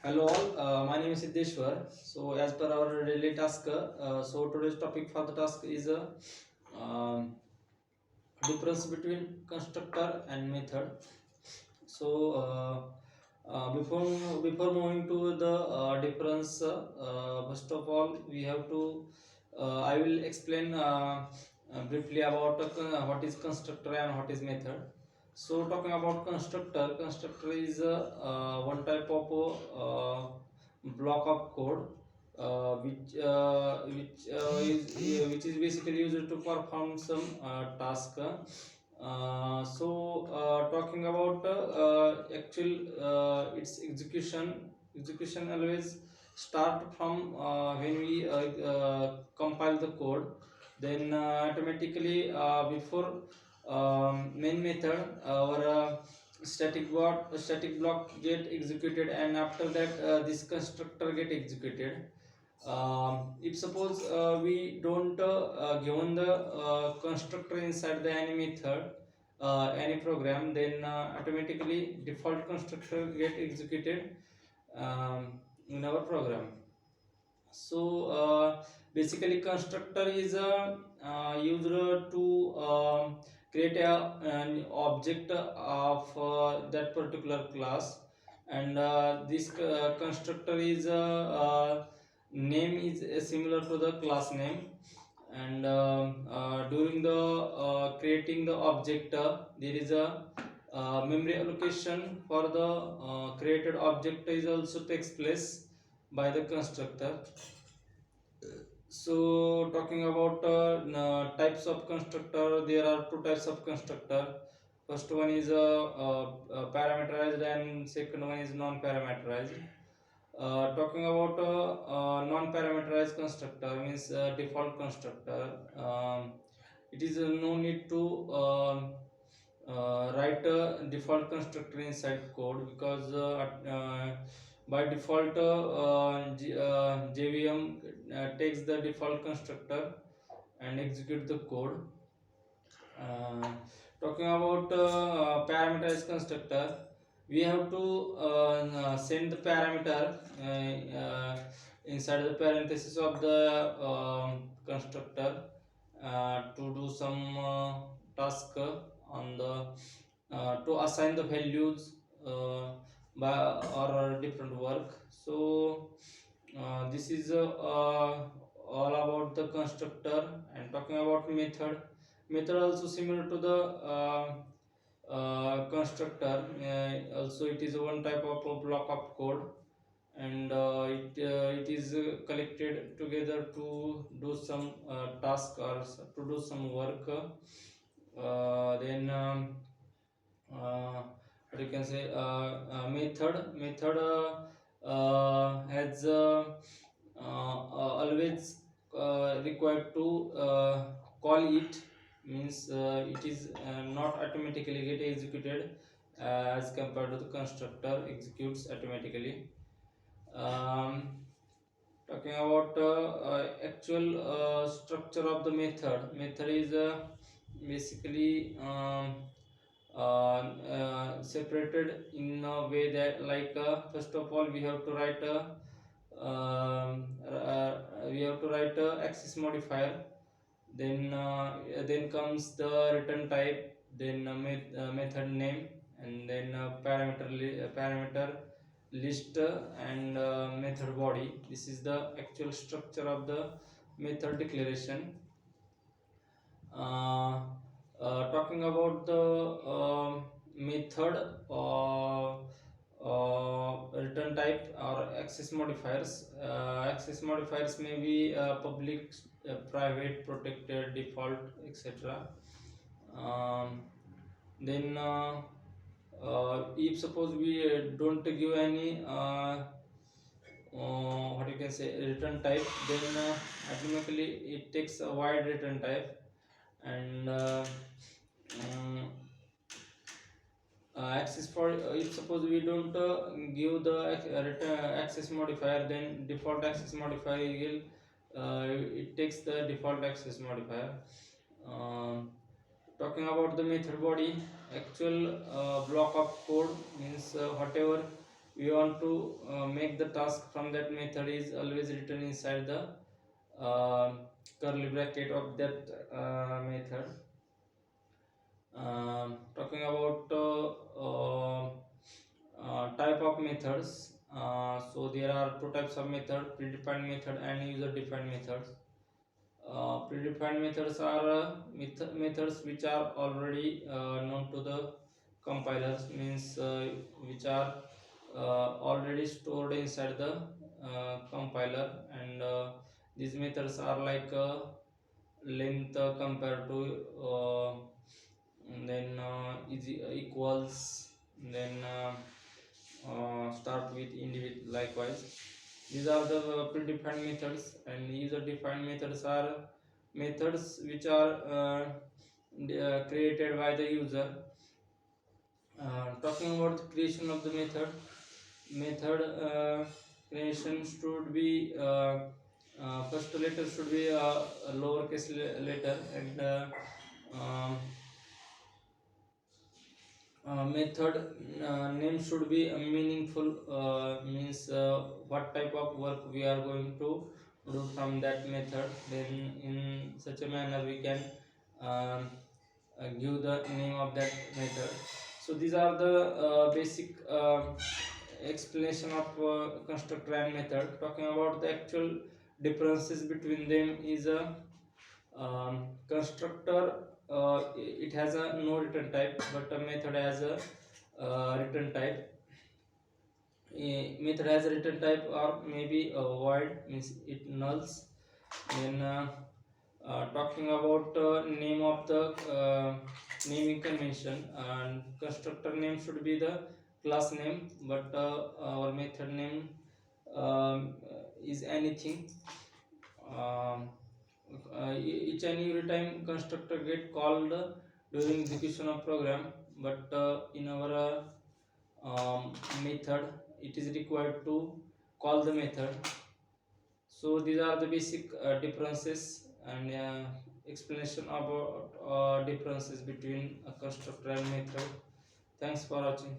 Hello all, my name is Siddheshwar. So as per our daily task, so today's topic for the task is um, difference between constructor and method. So before moving to the difference, first of all we have to I will explain briefly about what is constructor and what is method. So talking about constructor is one type of block of code which is basically used to perform some task. Talking about actual its execution always start from when we compile the code, then automatically before main method our static block get executed, and after that this constructor get executed. If suppose we don't given the constructor inside the any method, any program, then automatically default constructor get executed in our program. So basically constructor is used to create an object of that particular class, and this constructor is name is similar to the class name, and during the creating the object there is a memory allocation for the created object is also takes place by the constructor. So talking about types of constructor, there are two types of constructor. First one is parameterized, and second one is non-parameterized. Talking about non-parameterized constructor means default constructor. It is no need to write a default constructor inside code, because by default JVM takes the default constructor and execute the code. uh, Talking about parameterized constructor, we have to send the parameter inside the parenthesis of the constructor to do some task on the to assign the values by or different work. So this is all about the constructor. And talking about method also similar to the constructor. Also it is one type of a block of code, and it is collected together to do some task or to do some work. Then what you can say, method has always required to call it, means it is not automatically get executed as compared to the constructor executes automatically. um, Talking about actual structure of the method is basically separated in a way that, like, first of all we have to write a access modifier, then comes the return type, then method name, and then parameter list, and method body. This is the actual structure of the method declaration. uh, Talking about the method return type or access modifiers. Access modifiers may be public, private, protected, default, etc. Then if suppose we don't give any what you can say return type, then automatically it takes a wide return type. And um, access for if suppose we don't give the return access modifier, then default access modifier will it takes the default access modifier. um, Talking about the method body, actual block of code means whatever we want to make the task from that method is always written inside the uh, curly bracket of that method. Talking about type of methods, so there are two types of method: predefined method and user defined methods. Predefined methods are methods which are already known to the compilers, means which are already stored inside the compiler, and these methods are like length compared to then is equals, then start with individual likewise. These are the predefined methods, and user defined methods are methods which are created by the user. Talking about the creation of the method creation should be first letter should be a lowercase letter, and method name should be a meaningful, means what type of work we are going to do from that method. Then in such a manner we can um, give the name of that method. So these are the basic explanation of constructor and method. Talking about the actual differences between them is a constructor, it has a no return type, but a method has a return type. A method has a return type or maybe a void, means it nulls. Then talking about name of the naming convention, and constructor name should be the class name, but our method name is anything. um, each and every time constructor get called during execution of program, but in our method it is required to call the method. So these are the basic differences and explanation about differences between a constructor and method. Thanks for watching.